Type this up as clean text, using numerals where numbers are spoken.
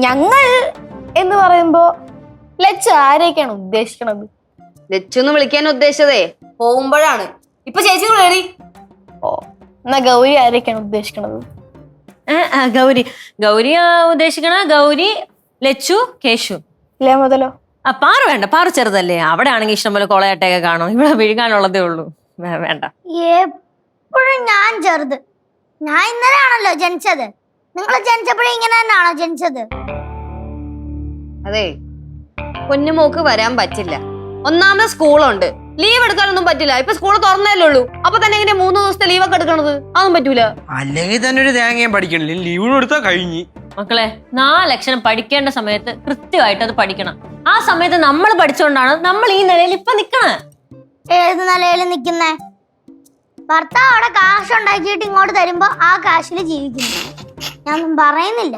ഞങ്ങൾ എന്ന് പറയുമ്പോ ലച്ചു ആരെയൊക്കെയാണ് ഉദ്ദേശിക്കണത്? ലച്ചു എന്ന് വിളിക്കാൻ ഉദ്ദേശിച്ചതേ പോകുമ്പോഴാണ്. ഇപ്പൊ ചേച്ചി കയറി. ഓ, എന്നാ ഗൗരി ആരെയൊക്കെയാണ് ഉദ്ദേശിക്കണത്? ഗൗരി ഉദ്ദേശിക്കണ ഗൗരി, ലച്ചു, കേശു. ഇല്ലേ മുതലോ? പാറ വേണ്ട, പാറ ചെറുതല്ലേ. അവിടെ ആണെങ്കിൽ ഇഷ്ടംപോലെ കൊളയാട്ടയൊക്കെ കാണും. ഇവിടെ വിഴുകാനുള്ളതേ ഉള്ളൂ. വേണ്ട. എപ്പോഴും ഞാൻ ചെറുത്. ഞാൻ ഇന്നലെ ആണല്ലോ ജനിച്ചത്. നിങ്ങൾ ജനിച്ചപ്പോഴും ഇങ്ങനെ തന്നെയാണോ ജനിച്ചത്? അതെ, കുഞ്ഞുമോക്ക് വരാൻ പറ്റില്ല. ഒന്നാമത് സ്കൂളുണ്ട്, ലീവ് എടുക്കാനൊന്നും പറ്റില്ല. ഇപ്പൊ സ്കൂൾ തുറന്നല്ലേ ഉള്ളൂ. അപ്പൊ തന്നെ എങ്ങനെ 3 ദിവസത്തെ ലീവൊക്കെ എടുക്കണത്? അതൊന്നും പറ്റൂല. അല്ലെങ്കിൽ തന്നെ ഒരു തേങ്ങയും പഠിക്കണില്ല, ലീവ് എടുത്താ കഴിഞ്ഞു. മക്കളെ, 4 അക്ഷരം പഠിക്കേണ്ട സമയത്ത് കൃത്യമായിട്ട് അത് പഠിക്കണം. ആ സമയത്ത് നമ്മൾ പഠിച്ചുകൊണ്ടാണ് നമ്മൾ ഈ നിലയിൽ ഇപ്പൊ നിക്കണേ. ഏത് നിലയിൽ നിൽക്കുന്നേ? ഭർത്താവ് അവിടെ കാശ് ഉണ്ടാക്കിയിട്ട് ഇങ്ങോട്ട് തരുമ്പോ ആ കാശില് ജീവിക്കുന്നു. ഞാനൊന്നും പറയുന്നില്ല.